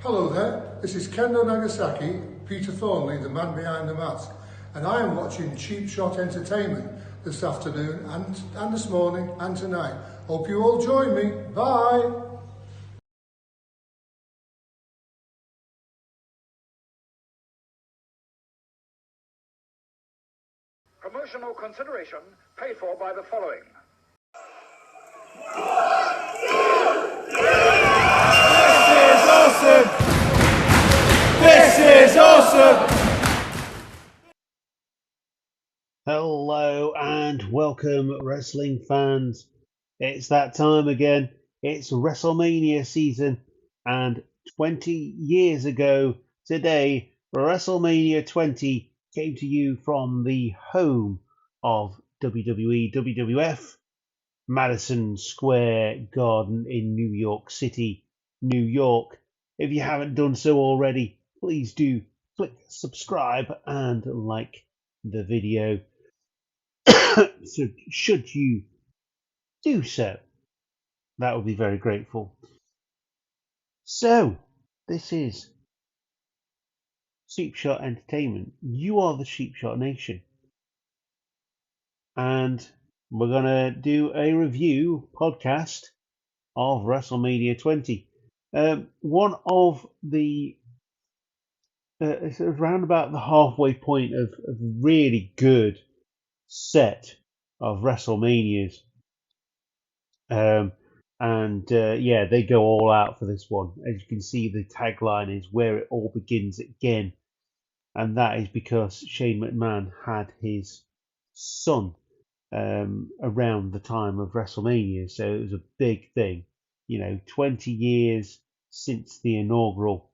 Hello there, this is Kendo Nagasaki, Peter Thornley, the man behind the mask, and I am watching Cheap Shot Entertainment this afternoon and this morning and tonight. Hope you all join me. Bye! Promotional consideration paid for by the following. This is awesome! Hello and welcome, wrestling fans. It's that time again. It's Wrestlemania season, and 20 years ago today, Wrestlemania 20 came to you from the home of WWE WWF, Madison Square Garden in New York City, New York. If you haven't done so already, please do click subscribe and like the video. So should you do so, that would be very grateful. So this is Cheap Shot Entertainment. You are the Cheap Shot Nation, and we're gonna do a review podcast of WrestleMania 20. One of the it's around about the halfway point of really good set of WrestleManias. Yeah, they go all out for this one. As you can see, the tagline is "Where it all begins again," and that is because Shane McMahon had his son around the time of WrestleMania, so it was a big thing. 20 years since the inaugural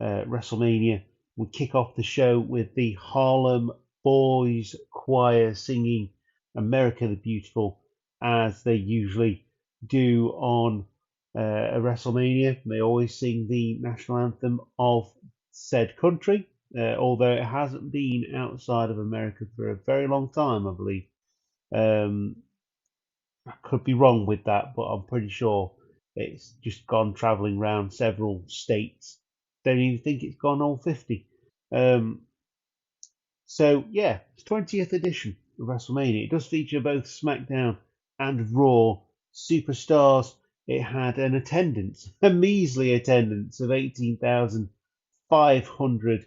WrestleMania. We kick off the show with the Harlem Boys Choir singing "America the Beautiful," as they usually do on a WrestleMania. They always sing the national anthem of said country, although it hasn't been outside of America for a very long time, I believe. I could be wrong with that, but I'm pretty sure it's just gone traveling around several states. Don't even think it's gone all 50. So yeah, it's 20th edition of WrestleMania. It does feature both SmackDown and Raw superstars. It had an attendance, a measly attendance of 18,500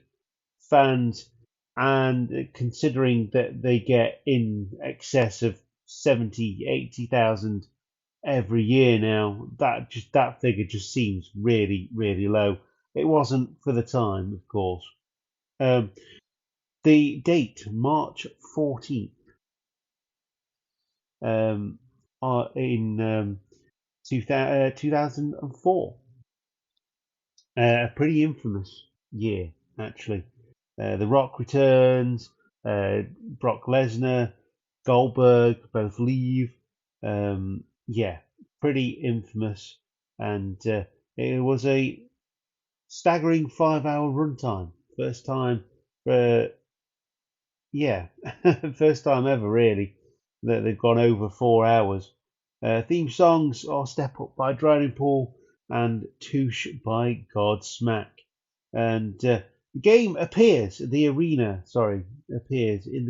fans, and considering that they get in excess of 70, 80,000 every year now, that figure just seems really, really low. It wasn't for the time, of course. The date, March 14th, in 2004. A pretty infamous year, actually. The Rock returns, Brock Lesnar, Goldberg both leave. Yeah, pretty infamous. And it was a staggering 5-hour runtime. First time for, first time ever, really, that they've gone over 4 hours. Theme songs are "Step Up" by Drowning Pool and "Touche" by Godsmack. And the game appears in the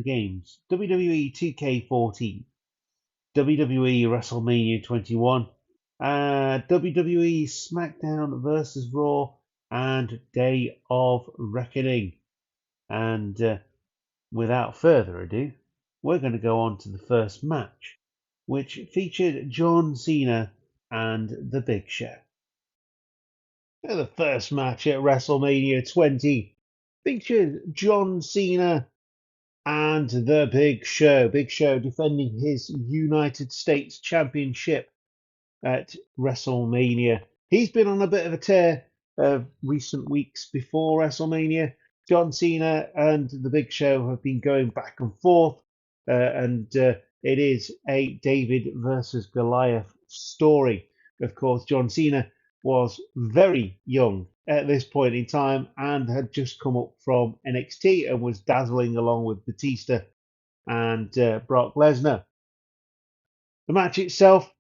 games. WWE 2K14, WWE WrestleMania 21, WWE SmackDown vs. Raw, and Day of Reckoning. And without further ado, we're going to go on to the first match, which featured John Cena and The Big Show. The first match at WrestleMania 20 featured John Cena and The Big Show. Big Show defending his United States Championship at WrestleMania. He's been on a bit of a tear recent weeks before WrestleMania. John Cena and The Big Show have been going back and forth, and it is a David versus Goliath story. Of course, John Cena was very young at this point in time and had just come up from NXT and was dazzling along with Batista and Brock Lesnar. The match itself,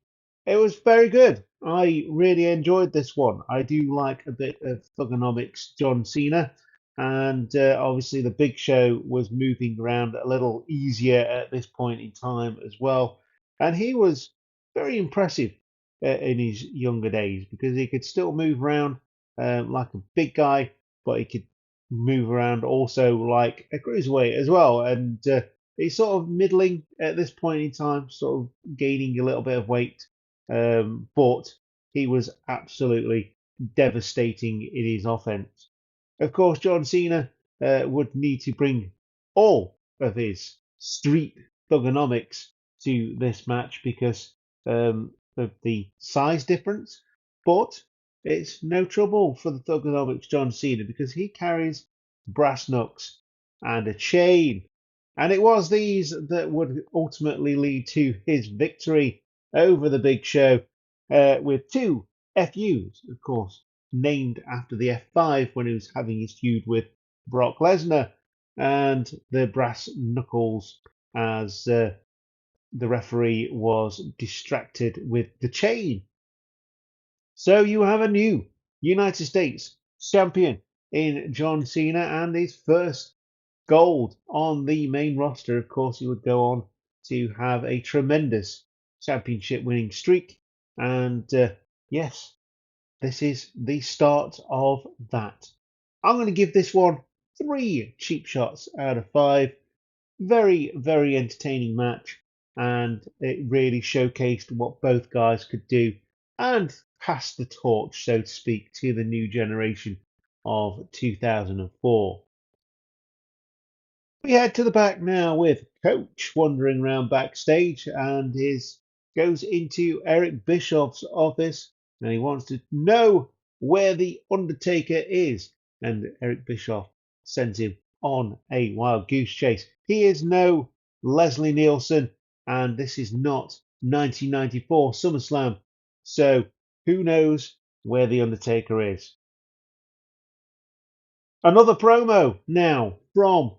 it was very good. I really enjoyed this one. I do like a bit of Thugonomics John Cena, and obviously the Big Show was moving around a little easier at this point in time as well. And he was very impressive in his younger days because he could still move around like a big guy, but he could move around also like a cruiserweight as well. And he's sort of middling at this point in time, sort of gaining a little bit of weight, but he was absolutely devastating in his offense. Of course, John Cena would need to bring all of his street thugonomics to this match because of the size difference, but it's no trouble for the thugonomics John Cena because he carries brass knucks and a chain. And it was these that would ultimately lead to his victory over the Big Show with two FUs, of course, named after the F5 when he was having his feud with Brock Lesnar, and the brass knuckles as the referee was distracted with the chain. So you have a new United States champion in John Cena and his first gold on the main roster. Of course, he would go on to have a tremendous championship winning streak. And yes, this is the start of that. I'm going to give this one 3 cheap shots out of 5. Very, very entertaining match, and it really showcased what both guys could do and passed the torch, so to speak, to the new generation of 2004. We head to the back now with Coach wandering around backstage and his goes into Eric Bischoff's office and he wants to know where the Undertaker is. And Eric Bischoff sends him on a wild goose chase. He is no Leslie Nielsen, and this is not 1994 SummerSlam. So who knows where the Undertaker is? Another promo now from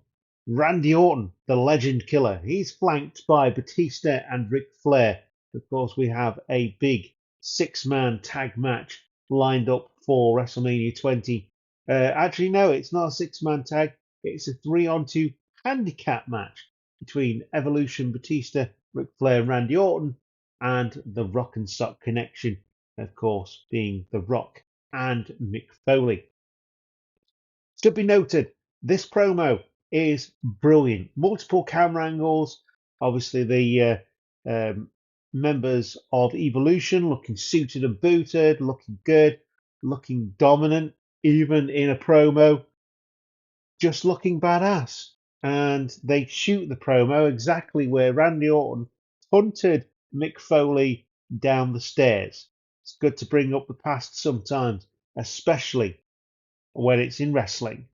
Randy Orton, the Legend Killer. He's flanked by Batista and Ric Flair. Of course, we have a big 6-man tag match lined up for WrestleMania 20. Actually, no, it's not a 6-man tag. It's a 3-on-2 handicap match between Evolution, Batista, Ric Flair, and Randy Orton, and the Rock and Sock Connection, of course, being The Rock and Mick Foley. Should be noted, this promo is brilliant. Multiple camera angles. Obviously, the members of Evolution looking suited and booted, looking good, looking dominant, even in a promo, just looking badass. And they shoot the promo exactly where Randy Orton hunted Mick Foley down the stairs. It's good to bring up the past sometimes, especially when it's in wrestling.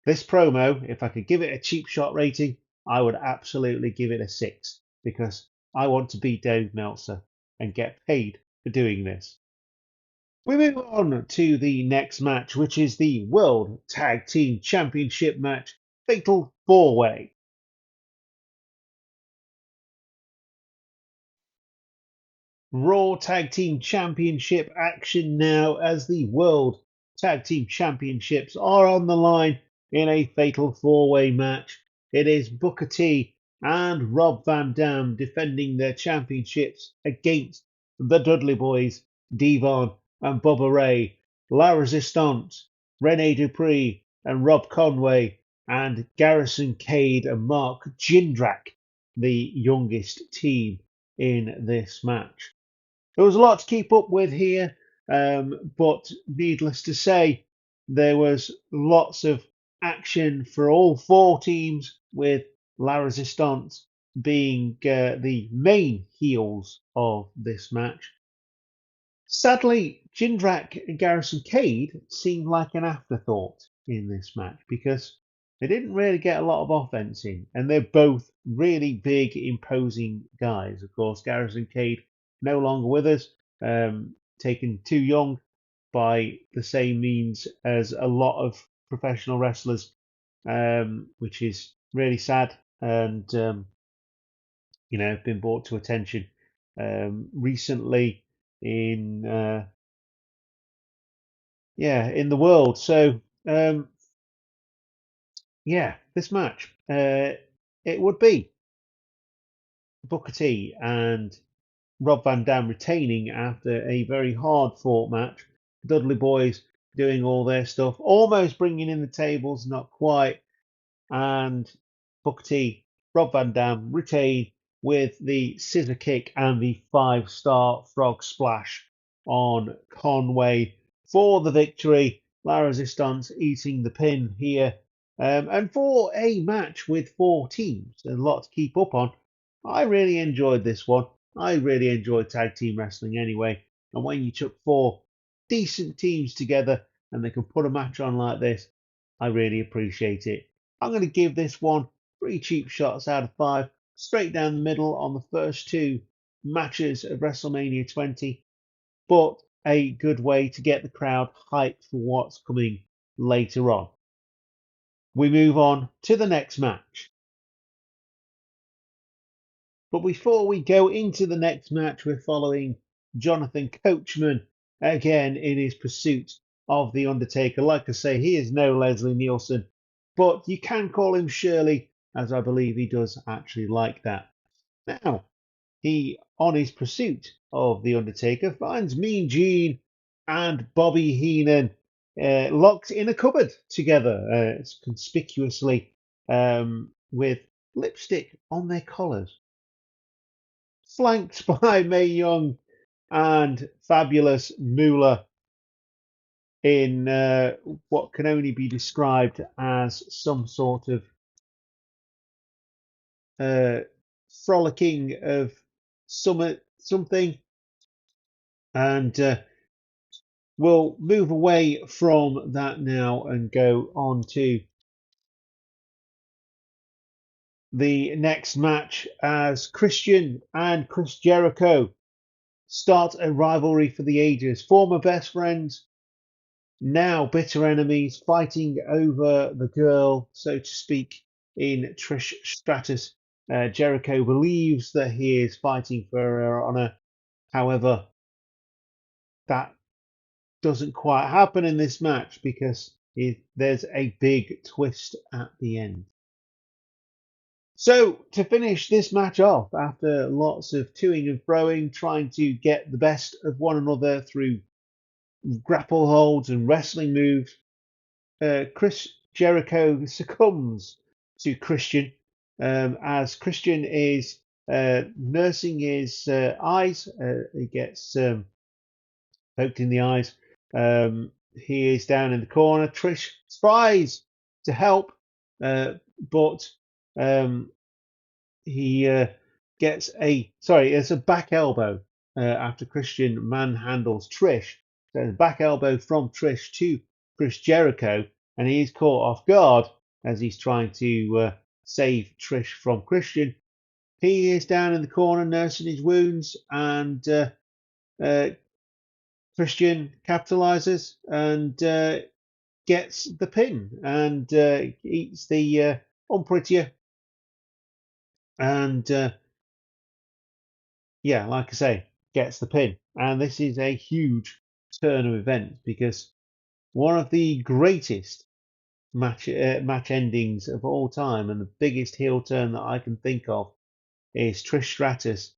This promo, if I could give it a cheap shot rating, I would absolutely give it a 6 because I want to beat Dave Meltzer and get paid for doing this. We move on to the next match, which is the World Tag Team Championship match, Fatal 4-Way. Raw Tag Team Championship action now as the World Tag Team Championships are on the line in a fatal 4-way match. It is Booker T and Rob Van Dam defending their championships against the Dudley Boys, Devon and Bubba Ray, La Resistance, Rene Dupree and Rob Conway, and Garrison Cade and Mark Jindrak, the youngest team in this match. There was a lot to keep up with here, but needless to say, there was lots of action for all 4 teams, with La Resistance being the main heels of this match. Sadly, Jindrak and Garrison Cade seemed like an afterthought in this match because they didn't really get a lot of offense in, and they're both really big, imposing guys. Of course, Garrison Cade no longer with us, taken too young by the same means as a lot of professional wrestlers, which is really sad and been brought to attention recently. in in the world. So this match it would be Booker T and Rob Van Dam retaining after a very hard fought match. Dudley Boys doing all their stuff, almost bringing in the tables, not quite, and Booker T, Rob Van Dam retain with the scissor kick and the 5-star frog splash on Conway for the victory. La Resistance eating the pin here. And for a match with 4 teams, a lot to keep up on, I really enjoyed this one. I really enjoyed tag team wrestling anyway. And when you took 4 decent teams together and they can put a match on like this, I really appreciate it. I'm going to give this one 3 cheap shots out of 5, straight down the middle on the first 2 matches of WrestleMania 20, but a good way to get the crowd hyped for what's coming later on. We move on to the next match. But before we go into the next match, we're following Jonathan Coachman again in his pursuit of The Undertaker. Like I say, he is no Leslie Nielsen, but you can call him Shirley, as I believe he does actually like that. Now, he, on his pursuit of The Undertaker, finds Mean Gene and Bobby Heenan locked in a cupboard together, conspicuously with lipstick on their collars, flanked by Mae Young and Fabulous Moolah in what can only be described as some sort of frolicking of something. And we'll move away from that now and go on to the next match as Christian and Chris Jericho start a rivalry for the ages. Former best friends, now bitter enemies, fighting over the girl, so to speak, in Trish Stratus. Jericho believes that he is fighting for her honor. However, that doesn't quite happen in this match because there's a big twist at the end. So, to finish this match off, after lots of toing and froing, trying to get the best of one another through grapple holds and wrestling moves, Chris Jericho succumbs to Christian as Christian is nursing his eyes. He gets poked in the eyes. He is down in the corner. Trish tries to help, but he gets it's a back elbow after Christian manhandles Trish. So a back elbow from Trish to Chris Jericho, and he is caught off guard as he's trying to save Trish from Christian. He is down in the corner nursing his wounds, and Christian capitalizes and gets the pin and eats the unprettier. And like I say, gets the pin. And this is a huge turn of events because one of the greatest match endings of all time and the biggest heel turn that I can think of is Trish Stratus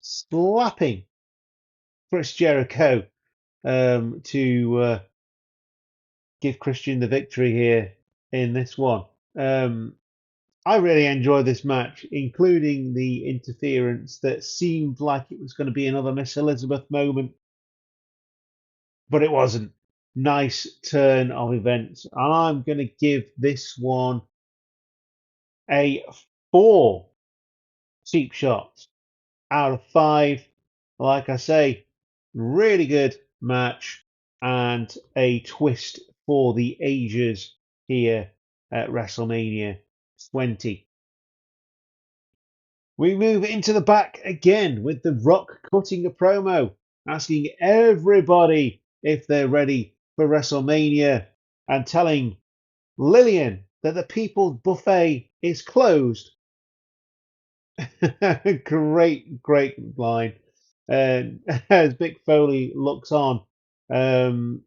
slapping Chris Jericho to give Christian the victory here in this one. I really enjoyed this match, including the interference that seemed like it was going to be another Miss Elizabeth moment, but it wasn't. Nice turn of events. And I'm going to give this one a 4 cheap shots out of 5. Like I say, really good match and a twist for the ages here at WrestleMania 20. We move into the back again with The Rock cutting a promo, asking everybody if they're ready for WrestleMania and telling Lillian that the People's Buffet is closed. Great line. as Mick Foley looks on um,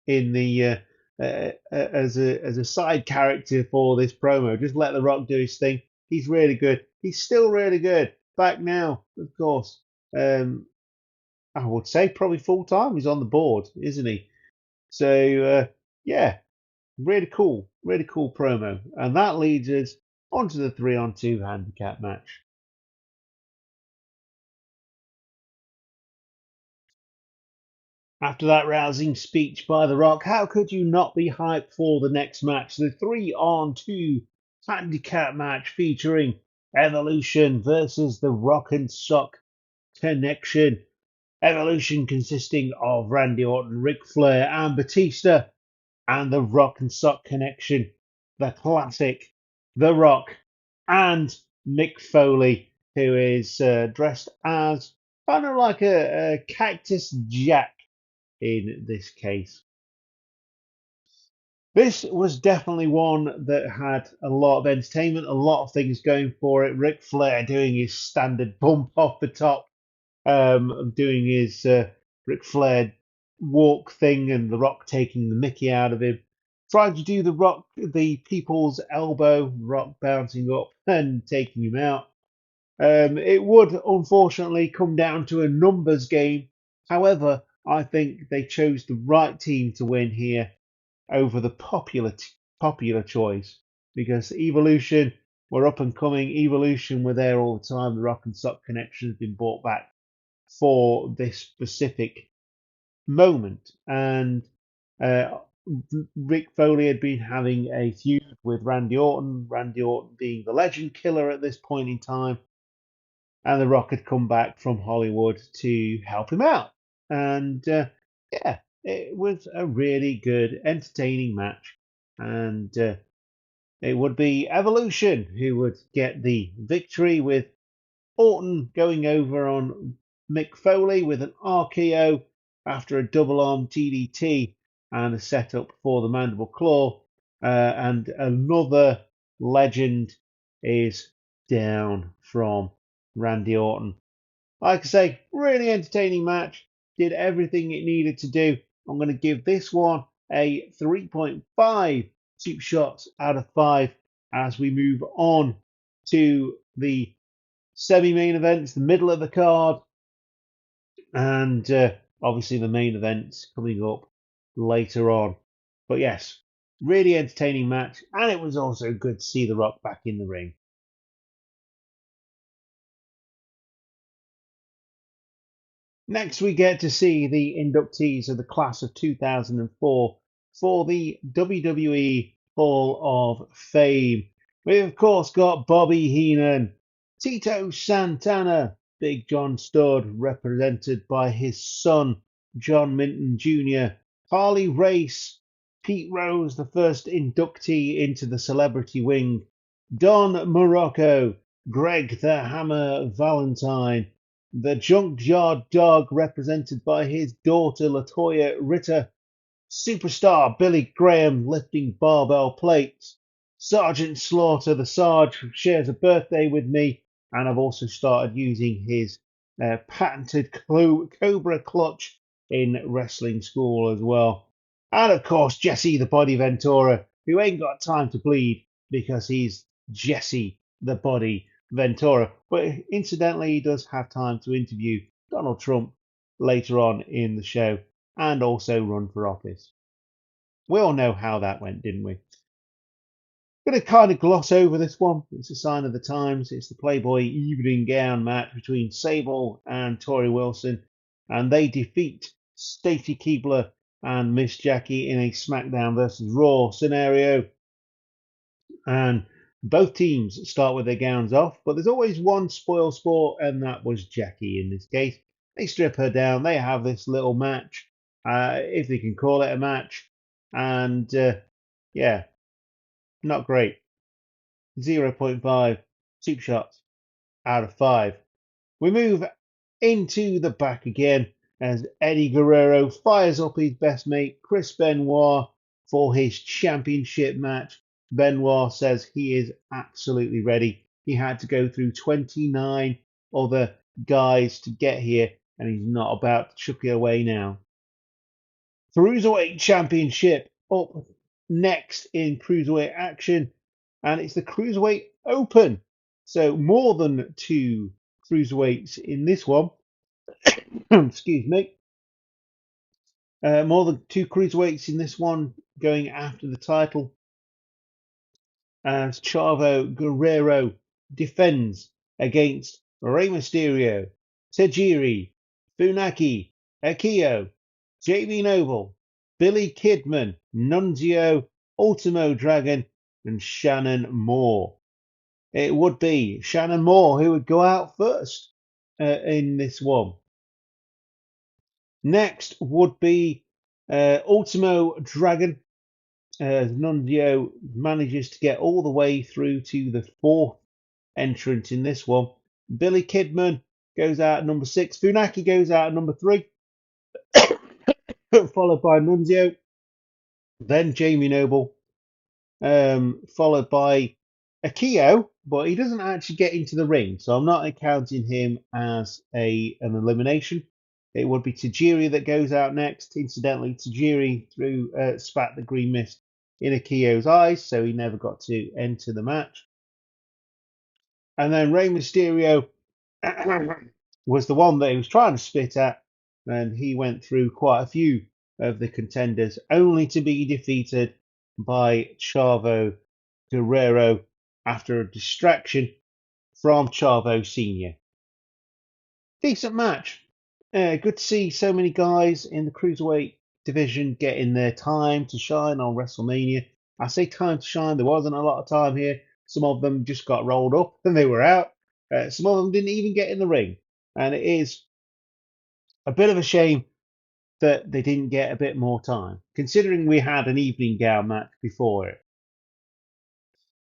in the as a side character for this promo. Just let The Rock do his thing. He's really good. He's still really good. Back now, of course. I would say probably full time. He's on the board, isn't he? So yeah, really cool promo, and that leads us onto the 3-on-2 handicap match. After that rousing speech by The Rock, how could you not be hyped for the next match? The 3-on-2 handicap match featuring Evolution versus the Rock and Sock Connection. Evolution consisting of Randy Orton, Ric Flair, and Batista, and the Rock and Sock Connection, the classic, The Rock, and Mick Foley, who is dressed as kind of like a Cactus Jack in this case. This was definitely one that had a lot of entertainment, a lot of things going for it. Ric Flair doing his standard bump off the top, doing his Ric Flair walk thing, and The Rock taking the mickey out of him. Trying to do the people's elbow, Rock bouncing up and taking him out. It would unfortunately come down to a numbers game. However, I think they chose the right team to win here over the popular choice, because Evolution were up and coming. Evolution were there all the time. The Rock and Sock Connection has been brought back for this specific moment, and uh, Rick Foley had been having a feud with Randy Orton. Randy Orton being the legend killer at this point in time, and The Rock had come back from Hollywood to help him out. And yeah, it was a really good, entertaining match. And it would be Evolution who would get the victory, with Orton going over on Mick Foley with an RKO after a double arm DDT and a setup for the mandible claw. And another legend is down from Randy Orton. Like I say, really entertaining match. Did everything it needed to do. I'm going to give this one a 3.5 cheap shots out of 5 as we move on to the semi-main events, the middle of the card, and obviously the main events coming up later on. But yes, really entertaining match, and it was also good to see The Rock back in the ring. Next, we get to see the inductees of the class of 2004 for the WWE Hall of Fame. We've, of course, got Bobby Heenan, Tito Santana, Big John Studd, represented by his son, John Minton Jr., Harley Race, Pete Rose, the first inductee into the celebrity wing, Don Morocco, Greg the Hammer Valentine, the Junkyard Dog, represented by his daughter Latoya Ritter, superstar Billy Graham lifting barbell plates, Sergeant Slaughter the Sarge shares a birthday with me, and I've also started using his patented Cobra clutch in wrestling school as well. And of course, Jesse the Body Ventura, who ain't got time to bleed because he's Jesse the Body Ventura. But incidentally, he does have time to interview Donald Trump later on in the show and also run for office. We all know how that went, didn't we? Going to kind of gloss over this one. It's a sign of the times. It's the Playboy evening gown match between Sable and Tori Wilson, and they defeat Stacy Keibler and Miss Jackie in a SmackDown versus Raw scenario. And both teams start with their gowns off, but there's always one spoil sport, and that was Jackie in this case. They strip her down. They have this little match, if they can call it a match, and yeah, not great. 0.5 cheap shots out of 5. We move into the back again as Eddie Guerrero fires up his best mate Chris Benoit for his championship match. Benoit says he is absolutely ready. He had to go through 29 other guys to get here, and he's not about to chuck it away now. Cruiserweight Championship up next in Cruiserweight action, and it's the Cruiserweight Open. So more than two Cruiserweights in this one. Excuse me. More than two Cruiserweights in this one going after the title, as Chavo Guerrero defends against Rey Mysterio, Tajiri, Funaki, Akio, Jamie Noble, Billy Kidman, Nunzio, Ultimo Dragon, and Shannon Moore. It would be Shannon Moore who would go out first in this one. Next would be Ultimo Dragon. Nunzio manages to get all the way through to the fourth entrant in this one. Billy Kidman goes out at number 6. Funaki goes out at number 3, followed by Nunzio. Then Jamie Noble, followed by Akio, but he doesn't actually get into the ring, so I'm not counting him as an elimination. It would be Tajiri that goes out next. Incidentally, Tajiri spat the green mist in Akio's eyes, so he never got to enter the match. And then Rey Mysterio was the one that he was trying to spit at, and he went through quite a few of the contenders, only to be defeated by Chavo Guerrero after a distraction from Chavo Sr. Decent match. Good to see so many guys in the Cruiserweight division getting their time to shine on WrestleMania. I say time to shine, there wasn't a lot of time here. Some of them just got rolled up and they were out. Some of them didn't even get in the ring. And it is a bit of a shame that they didn't get a bit more time, considering we had an evening gown match before it.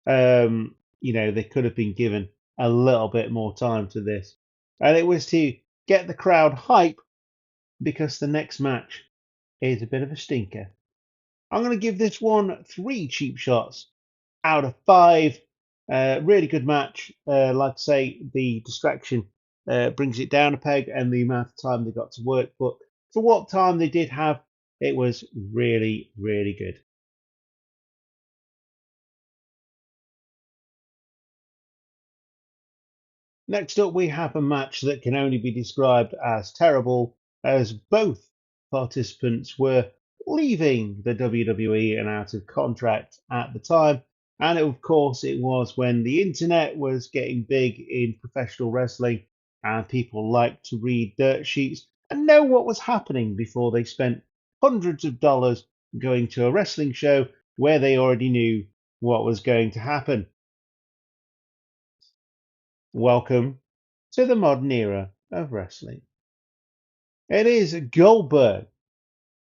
They could have been given a little bit more time to this. And it was to get the crowd hype because the next match is a bit of a stinker. I'm going to give this one 3 cheap shots out of 5. Really good match. Like I say, the distraction brings it down a peg and the amount of time they got to work. But for what time they did have, it was really, really good. Next up, we have a match that can only be described as terrible, as both participants were leaving the WWE and out of contract at the time. And of course, it was when the internet was getting big in professional wrestling and people liked to read dirt sheets and know what was happening before they spent hundreds of dollars going to a wrestling show where they already knew what was going to happen. Welcome to the modern era of wrestling. It is Goldberg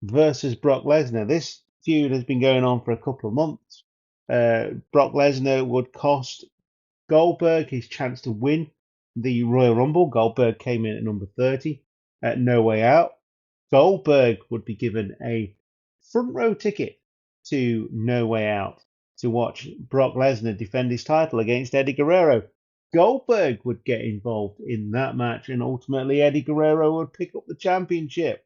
versus Brock Lesnar. This feud has been going on for a couple of months. Brock Lesnar would cost Goldberg his chance to win the Royal Rumble. Goldberg came in at number 30 at No Way Out. Goldberg would be given a front row ticket to No Way Out to watch Brock Lesnar defend his title against Eddie Guerrero. Goldberg would get involved in that match, and ultimately Eddie Guerrero would pick up the championship.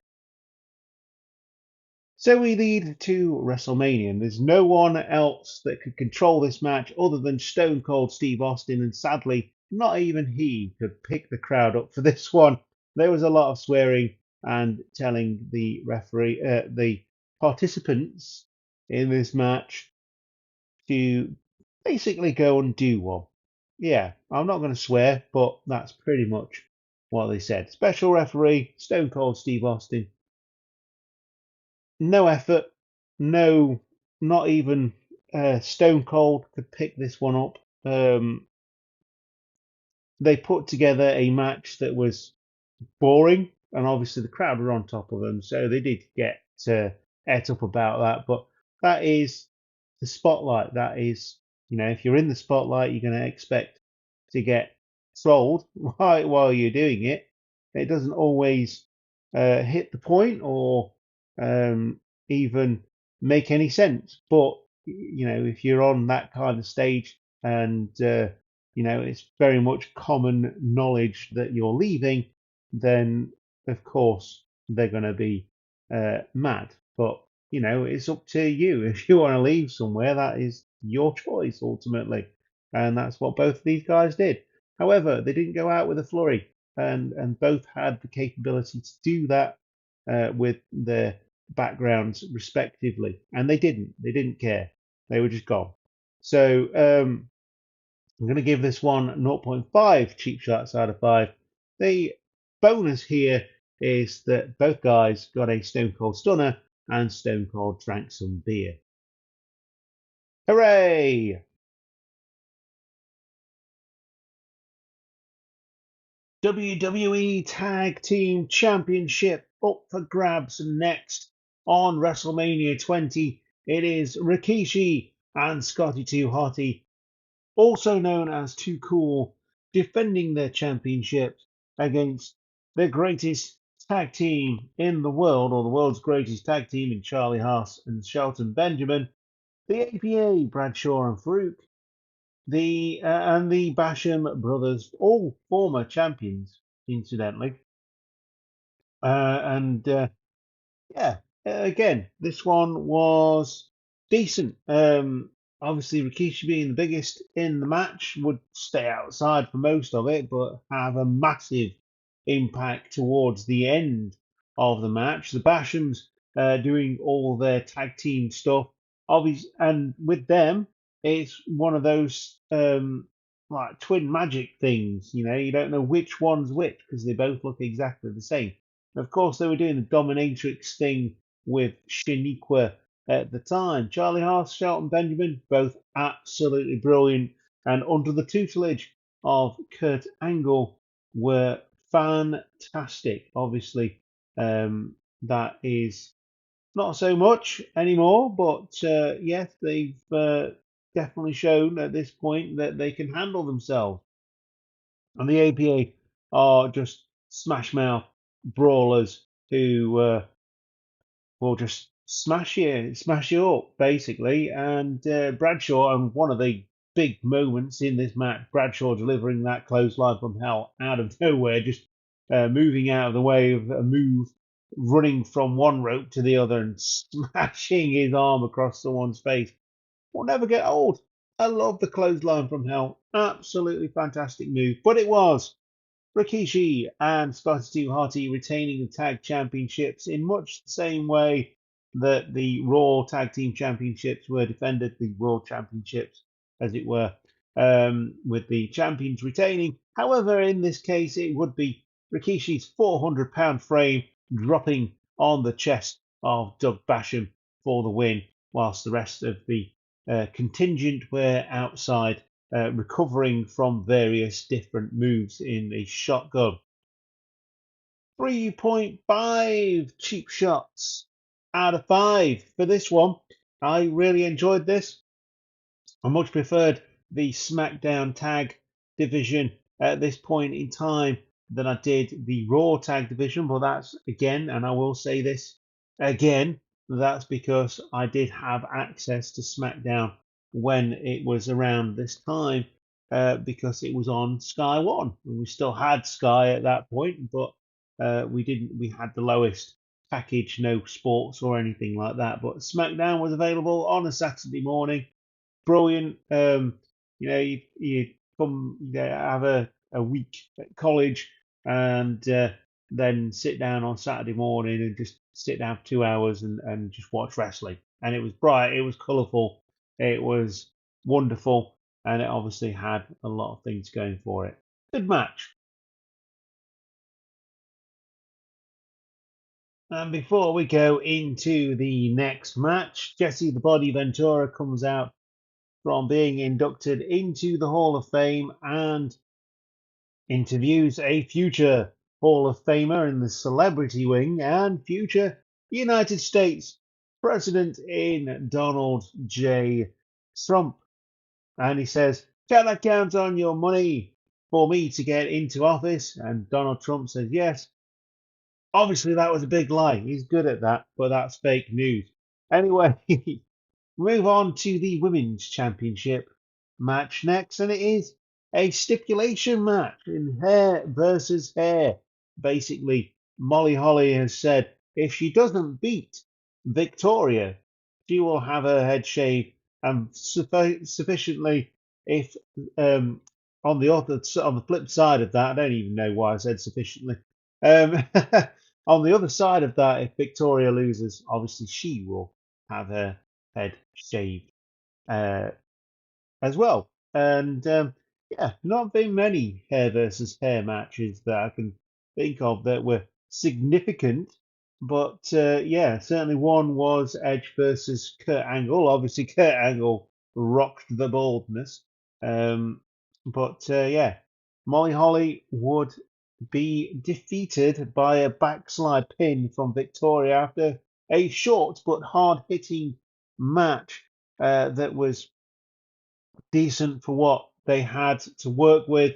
So we lead to WrestleMania, and there's no one else that could control this match other than Stone Cold Steve Austin, and sadly, not even he could pick the crowd up for this one. There was a lot of swearing and telling the referee, the participants in this match to basically go and do one. Yeah, I'm not going to swear, but that's pretty much what they said. Special referee, Stone Cold Steve Austin. No effort, not even Stone Cold could pick this one up. They put together a match that was boring, and obviously the crowd were on top of them, so they did get et up about that. But that is the spotlight. That is, if you're in the spotlight, you're going to expect to get trolled while you're doing it. It doesn't always hit the point or even make any sense. But if you're on that kind of stage and it's very much common knowledge that you're leaving, then of course they're going to be mad. But it's up to you. If you want to leave somewhere, that is your choice ultimately, and that's what both of these guys did. However, they didn't go out with a flurry, and both had the capability to do that with their backgrounds respectively, and they didn't. They didn't care. They were just gone. So I'm going to give this one 0.5 cheap shots out of 5. The bonus here is that both guys got a Stone Cold Stunner and Stone Cold drank some beer. Hooray! WWE Tag Team Championship up for grabs next on Wrestlemania 20. It is Rikishi and Scotty 2 Hotty, also known as Too Cool, defending their championships against the greatest tag team in the world, or the world's greatest tag team in Charlie Haas and Shelton Benjamin, the APA, Bradshaw and Farouk, and the Basham brothers, all former champions, incidentally. And yeah, again, this one was decent. Obviously, Rikishi being the biggest in the match would stay outside for most of it, but have a massive impact towards the end of the match. The Bashams doing all their tag team stuff, obviously, and with them, it's one of those like twin magic things. You don't know which one's which because they both look exactly the same. Of course, they were doing the dominatrix thing with Shaniqua at the time. Charlie Haas, Shelton Benjamin, both absolutely brilliant, and under the tutelage of Kurt Angle, were fantastic. Obviously, that is not so much anymore, but yes, they've definitely shown at this point that they can handle themselves. And the APA are just smash mouth brawlers who will just smash you up basically. And Bradshaw, and one of the big moments in this match, Bradshaw delivering that clothesline from hell out of nowhere, just moving out of the way of a move, running from one rope to the other and smashing his arm across someone's face. Will never get old. I love the clothesline from hell. Absolutely fantastic move. But it was Rikishi and Scotty 2 Hotty retaining the tag championships in much the same way that the Raw Tag Team Championships were defended, the World Championships, as it were, with the champions retaining. However, in this case, it would be Rikishi's 400-pound frame dropping on the chest of Doug Basham for the win, whilst the rest of the contingent were outside recovering from various different moves in a shotgun. 3.5 cheap shots out of 5 for this one. I really enjoyed this. I much preferred the SmackDown tag division at this point in time than I did the Raw tag division, but that's again, and I will say this again, that's because I did have access to SmackDown when it was around this time, because it was on Sky One, and we still had Sky at that point, but we didn't. We had the lowest package, no sports or anything like that. But SmackDown was available on a Saturday morning. Brilliant. You come, have a week at college, and then sit down on Saturday morning and just sit down for 2 hours and just watch wrestling. And it was bright, it was colourful, it was wonderful, and it obviously had a lot of things going for it. Good match. And before we go into the next match, Jesse the Body Ventura comes out from being inducted into the Hall of Fame and interviews a future Hall of Famer in the celebrity wing and future United States President in Donald J. Trump. And he says, "Can I count on your money for me to get into office?" And Donald Trump says, "Yes." Obviously, that was a big lie. He's good at that, but that's fake news. Anyway, move on to the Women's Championship match next, and it is a stipulation match in hair versus hair. Basically, Molly Holly has said if she doesn't beat Victoria, she will have her head shaved, and sufficiently if on the flip side of that, I don't even know why I said sufficiently. Um, on the other side of that, if Victoria loses, obviously she will have her head shaved uh, as well. And yeah, not very many hair versus hair matches that I can think of that were significant. But yeah, certainly one was Edge versus Kurt Angle. Obviously, Kurt Angle rocked the baldness. But yeah, Molly Holly would be defeated by a backslide pin from Victoria after a short but hard hitting match that was decent for what they had to work with,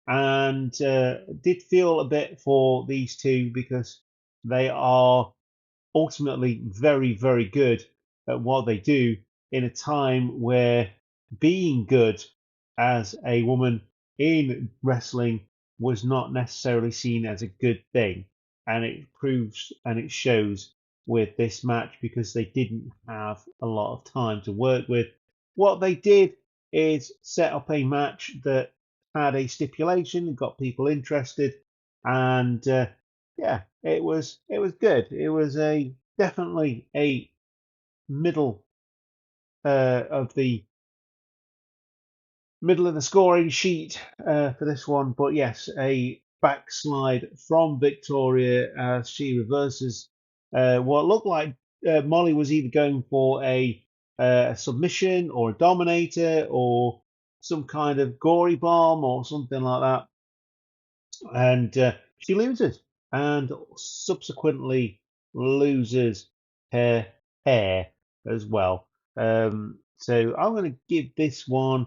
and did feel a bit for these two because they are ultimately very, very good at what they do in a time where being good as a woman in wrestling was not necessarily seen as a good thing. And it proves and it shows with this match because they didn't have a lot of time to work with. What they did is set up a match that had a stipulation and got people interested, and yeah, it was good. It was a definitely a middle of the middle of the scoring sheet for this one, but yes, a backslide from Victoria as she reverses what looked like Molly was either going for a submission or a dominator or some kind of gory bomb or something like that, and she loses and subsequently loses her hair as well. So I'm going to give this one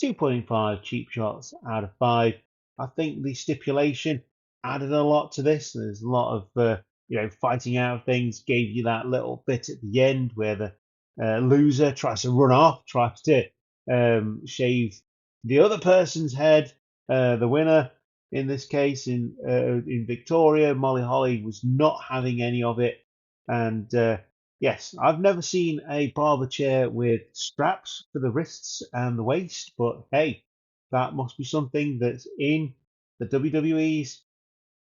2.5 cheap shots out of 5. I think the stipulation added a lot to this. There's a lot of fighting out of things, gave you that little bit at the end where the loser tries to run off, tries to shave the other person's head, the winner in this case, in Victoria, Molly Holly was not having any of it. And yes, I've never seen a barber chair with straps for the wrists and the waist, but hey, that must be something that's in the WWE's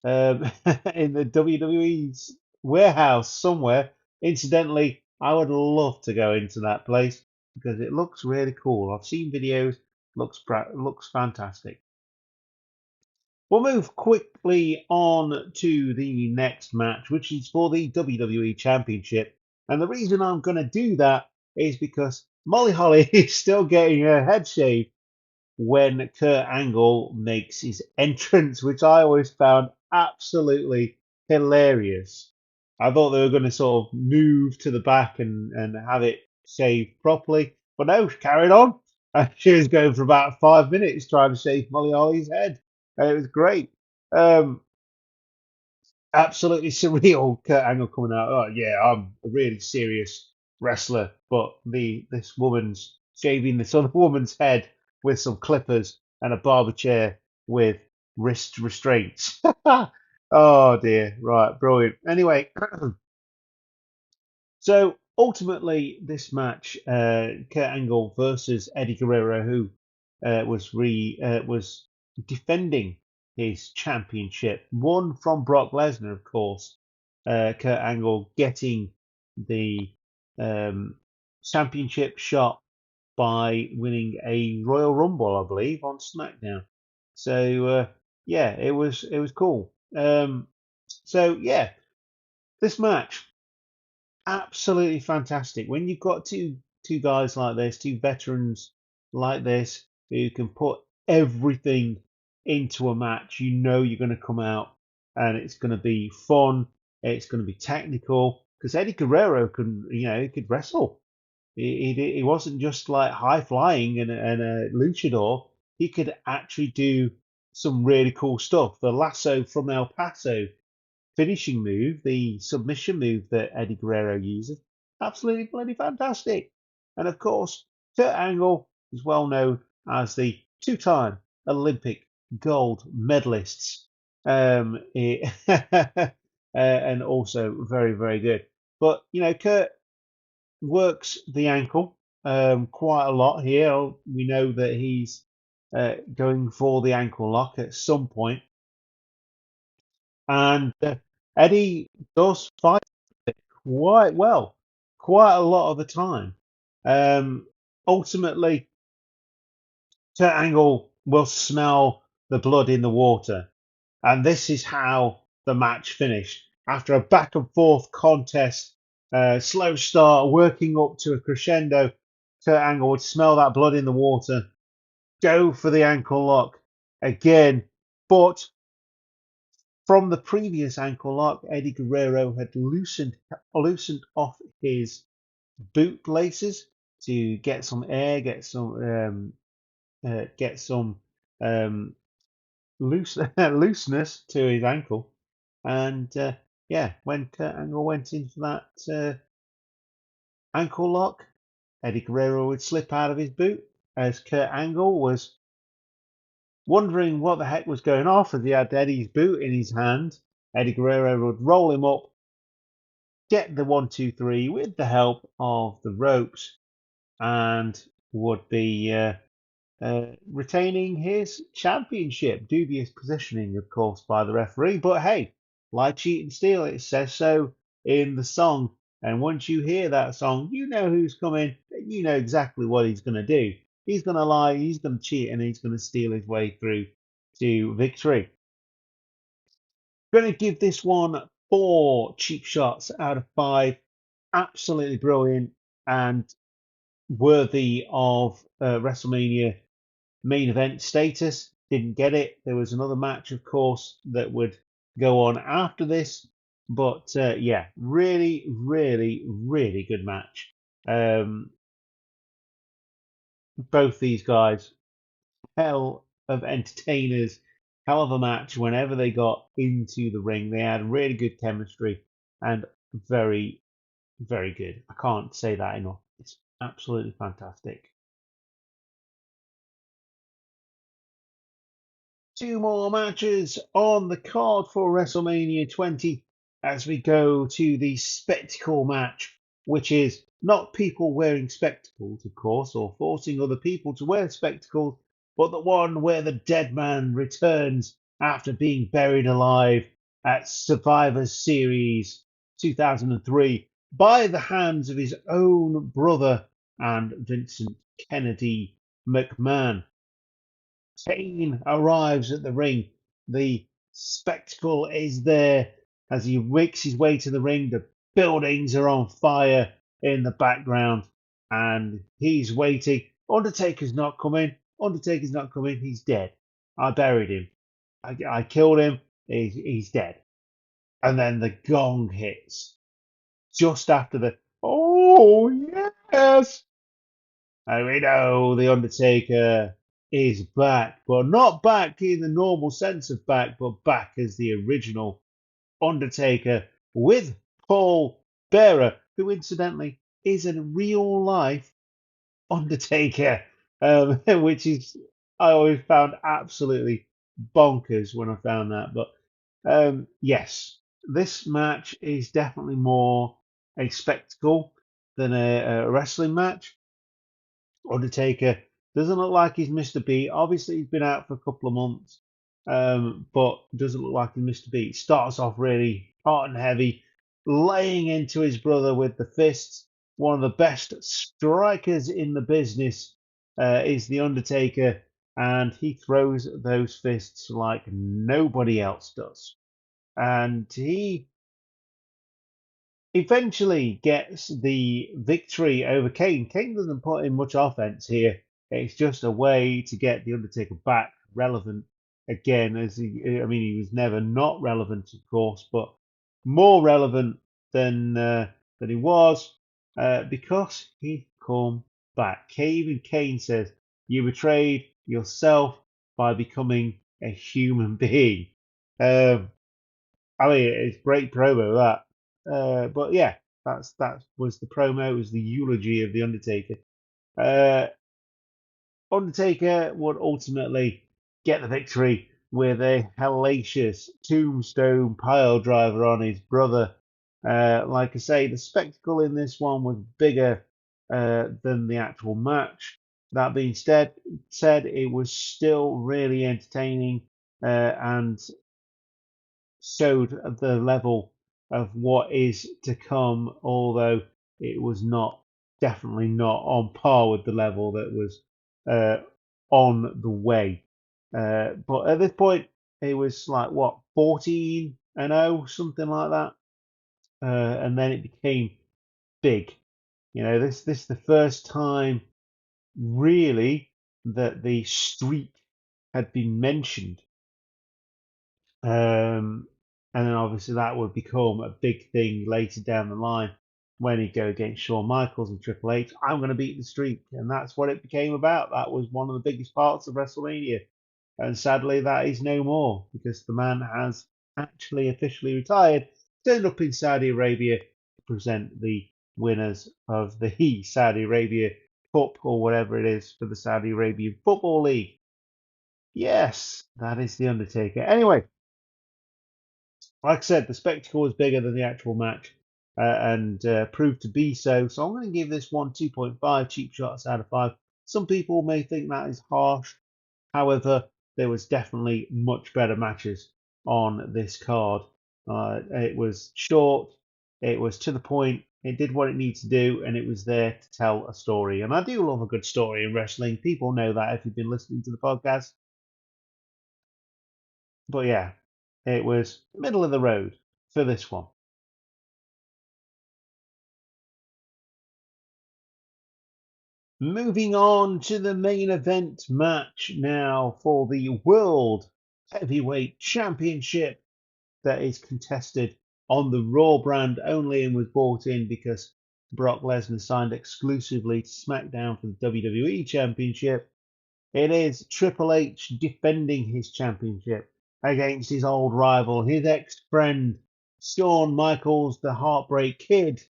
in the WWE's warehouse somewhere. Incidentally, I would love to go into that place because it looks really cool. I've seen videos, looks fantastic. We'll move quickly on to the next match, which is for the WWE Championship. And the reason I'm going to do that is because Molly Holly is still getting her head shaved when Kurt Angle makes his entrance, which I always found absolutely hilarious. I thought they were going to sort of move to the back and have it shaved properly, but no, she carried on. She was going for about 5 minutes trying to shave Molly Holly's head, and it was great. Um, Absolutely surreal. Kurt Angle coming out. Oh yeah, I'm a really serious wrestler, but this woman's shaving this other woman's head with some clippers and a barber chair with wrist restraints. Oh dear. Right, brilliant. Anyway, so ultimately, this match, Kurt Angle versus Eddie Guerrero, who was defending his championship, won from Brock Lesnar, of course. Kurt Angle getting the um, championship shot by winning a Royal Rumble, I believe, on SmackDown. So yeah, it was cool. So yeah, this match absolutely fantastic. When you've got two guys like this, two veterans like this, who can put everything into a match, you know you're going to come out and it's going to be fun. It's going to be technical because Eddie Guerrero can, he could wrestle. He wasn't just like high flying and a luchador. He could actually do some really cool stuff. The lasso from El Paso finishing move, the submission move that Eddie Guerrero uses, absolutely bloody fantastic. And of course, Kurt Angle is well known as the two-time Olympic gold medalists. and also very, very good. But Kurt works the ankle quite a lot here. We know that he's going for the ankle lock at some point, and Eddie does fight it quite well, quite a lot of the time. Ultimately, Kurt Angle will smell the blood in the water, and this is how the match finished. After a back and forth contest, slow start, working up to a crescendo, Kurt Angle would smell that blood in the water, go for the ankle lock again, but from the previous ankle lock, Eddie Guerrero had loosened off his boot laces to get some air, get some um, looseness to his ankle, and yeah, when Kurt Angle went in for that ankle lock, Eddie Guerrero would slip out of his boot as Kurt Angle was wondering what the heck was going off as he had Eddie's boot in his hand. Eddie Guerrero would roll him up, get the 1, 2, 3 with the help of the ropes, and would be retaining his championship. Dubious positioning, of course, by the referee, but hey, lie, cheat, and steal. It says so in the song. And once you hear that song, you know who's coming. You know exactly what he's going to do. He's going to lie, he's going to cheat, and he's going to steal his way through to victory. Going to give this one 4 cheap shots out of 5. Absolutely brilliant and worthy of WrestleMania main event status. Didn't get it. There was another match, of course, that would go on after this. But yeah, really, really, really good match. Both these guys, hell of entertainers, hell of a match. Whenever they got into the ring, they had really good chemistry and very, very good. I can't say that enough. It's absolutely fantastic. 2 more matches on the card for WrestleMania 20 as we go to the spectacle match, which is not people wearing spectacles, of course, or forcing other people to wear spectacles, but the one where the dead man returns after being buried alive at Survivor Series 2003 by the hands of his own brother and Vincent Kennedy McMahon. Kane arrives at the ring. The spectacle is there as he makes his way to the ring. The buildings are on fire in the background, and he's waiting. Undertaker's not coming. Undertaker's not coming. He's dead. I buried him. I killed him. He's dead. And then the gong hits just after the oh yes, and we know The Undertaker is back, but not back in the normal sense of back, but back as the original Undertaker with Paul Bearer, who incidentally is a real life Undertaker, which is I always found absolutely bonkers when I found that. But yes, this match is definitely more a spectacle than a wrestling match. Undertaker doesn't look like he's missed a beat. Obviously, he's been out for a couple of months, but doesn't look like he missed a beat. Starts off really hot and heavy, laying into his brother with the fists. One of the best strikers in the business is the Undertaker, and he throws those fists like nobody else does. And he eventually gets the victory over Kane. Kane doesn't put in much offense here. It's just a way to get the Undertaker back relevant again. I mean, he was never not relevant, of course, but more relevant than he was because he come back. Even Kane says, "You betrayed yourself by becoming a human being." Um, I mean, it's great promo that. But yeah, that was the promo. It was the eulogy of the Undertaker. Uh, Undertaker would ultimately get the victory with a hellacious tombstone pile driver on his brother. Like I say, the spectacle in this one was bigger than the actual match. That being said, it was still really entertaining and showed the level of what is to come, although it was definitely not on par with the level that was on the way. But at this point, it was like what 14-0, something like that, and then it became big. This is the first time really that the streak had been mentioned. And then obviously that would become a big thing later down the line when he'd go against Shawn Michaels and Triple H. I'm going to beat the streak. And that's what it became about. That was one of the biggest parts of WrestleMania. And sadly, that is no more because the man has actually officially retired, turned up in Saudi Arabia to present the winners of the Saudi Arabia Cup or whatever it is for the Saudi Arabian Football League. Yes, that is The Undertaker. Anyway, like I said, the spectacle was bigger than the actual match and proved to be so. So I'm going to give this one 2.5 cheap shots out of 5. Some people may think that is harsh. However, there was definitely much better matches on this card. It was short, it was to the point, it did what it needs to do, and it was there to tell a story. And I do love a good story in wrestling. People know that if you've been listening to the podcast. But yeah, it was middle of the road for this one. Moving on to the main event match now for the World Heavyweight Championship that is contested on the Raw brand only and was brought in because Brock Lesnar signed exclusively to SmackDown for the WWE Championship. It is Triple H defending his championship against his old rival, his ex-friend, Shawn Michaels, the Heartbreak Kid,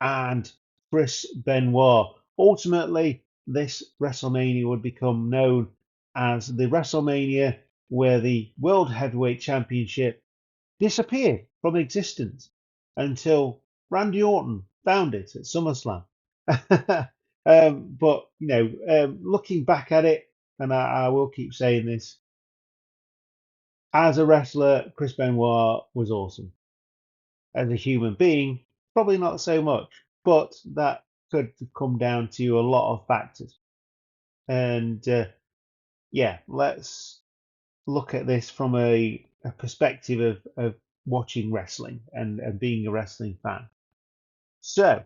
and Chris Benoit. Ultimately, this WrestleMania would become known as the WrestleMania where the World Heavyweight Championship disappeared from existence until Randy Orton found it at SummerSlam. But looking back at it, and I will keep saying this, as a wrestler, Chris Benoit was awesome. As a human being, probably not so much, but that could come down to a lot of factors. And yeah, let's look at this from a perspective of watching wrestling and being a wrestling fan. So,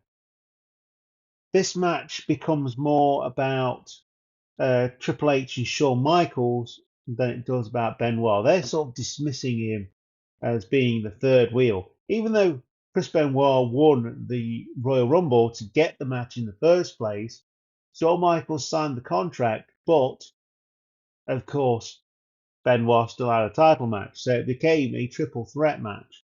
this match becomes more about Triple H and Shawn Michaels than it does about Benoit. They're sort of dismissing him as being the third wheel, even though Chris Benoit won the Royal Rumble to get the match in the first place. Shawn Michaels signed the contract, but of course, Benoit still had a title match, so it became a triple threat match.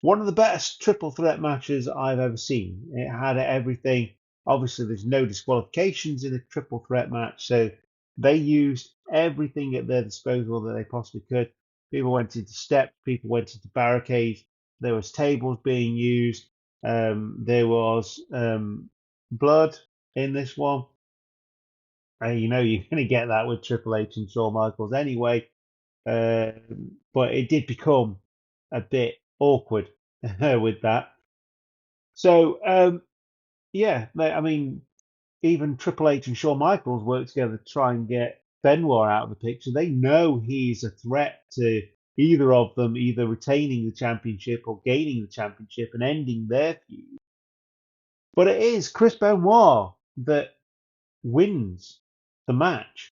One of the best triple threat matches I've ever seen. It had everything. Obviously, there's no disqualifications in a triple threat match, so they used everything at their disposal that they possibly could. People went into steps, people went into barricades. There was tables being used. There was blood in this one. You know you're going to get that with Triple H and Shawn Michaels anyway. But it did become a bit awkward with that. So yeah, I mean, even Triple H and Shawn Michaels work together to try and get Benoit out of the picture. They know he's a threat to either of them, either retaining the championship or gaining the championship and ending their feud. But it is Chris Benoit that wins the match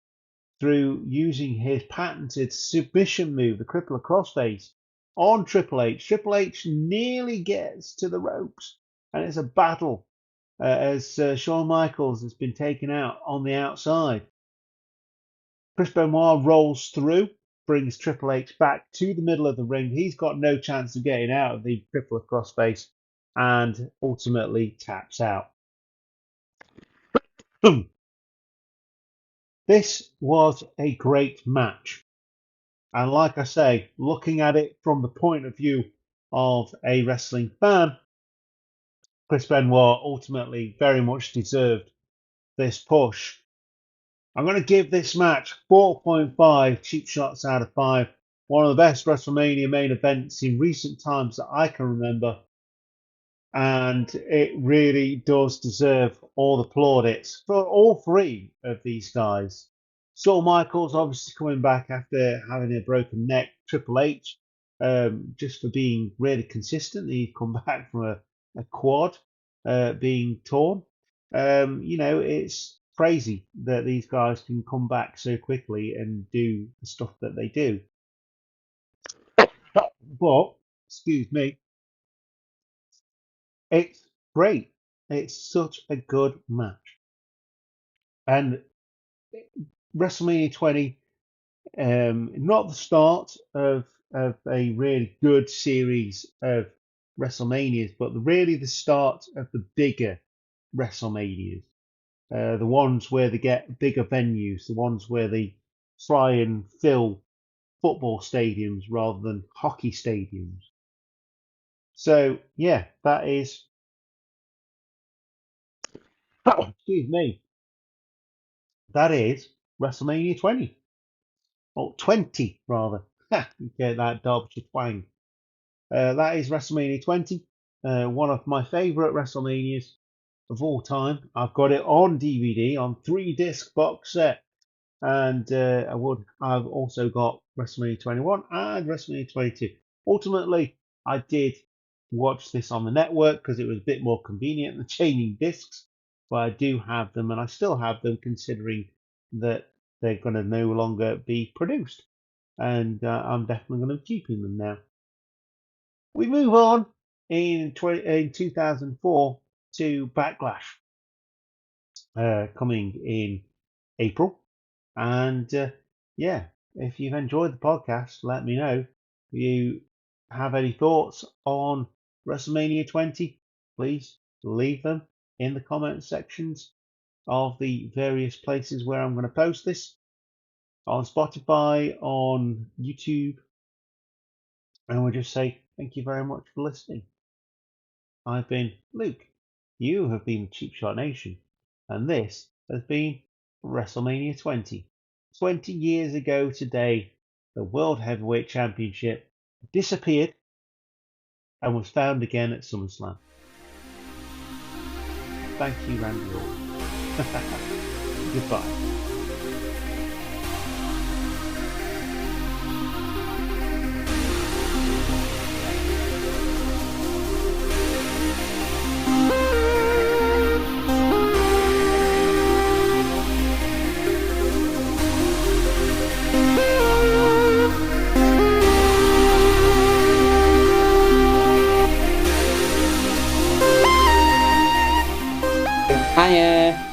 through using his patented submission move, the crippler crossface, on Triple H. Triple H nearly gets to the ropes, and it's a battle as Shawn Michaels has been taken out on the outside. Chris Benoit rolls through, brings Triple H back to the middle of the ring. He's got no chance of getting out of the crippler crossface and ultimately taps out. This was a great match. And like I say, looking at it from the point of view of a wrestling fan, Chris Benoit ultimately very much deserved this push. I'm going to give this match 4.5 cheap shots out of 5. One of the best WrestleMania main events in recent times that I can remember. And it really does deserve all the plaudits for all three of these guys. Shawn Michaels obviously coming back after having a broken neck. Triple H, just for being really consistent. He'd come back from a quad being torn. It's crazy that these guys can come back so quickly and do the stuff that they do. But, excuse me, it's great. It's such a good match. And WrestleMania 20, not the start of a really good series of WrestleManias, but really the start of the bigger WrestleManias. The ones where they get bigger venues, the ones where they try and fill football stadiums rather than hockey stadiums. So, yeah, that is. Excuse me. That is WrestleMania 20. Or 20, rather. Get that Derbyshire twang. That is WrestleMania 20. One of my favourite WrestleManias of all time. I've got it on DVD on 3-disc box set. And I've also got WrestleMania 21 and WrestleMania 22. Ultimately, I did watch this on the network because it was a bit more convenient than changing discs. But I do have them, and I still have them, considering that they're going to no longer be produced. And I'm definitely going to be keeping them now. We move on in 2004 to Backlash, coming in April. And yeah, if you've enjoyed the podcast, let me know. If you have any thoughts on WrestleMania 20, please leave them in the comment sections of the various places where I'm going to post this, on Spotify, on YouTube. And we'll just say thank you very much for listening. I've been Luke. You have been Cheap Shot Nation. And this has been WrestleMania 20. 20 years ago today, the World Heavyweight Championship disappeared and was found again at SummerSlam. Thank you, Randy Orton. Goodbye. Hiya.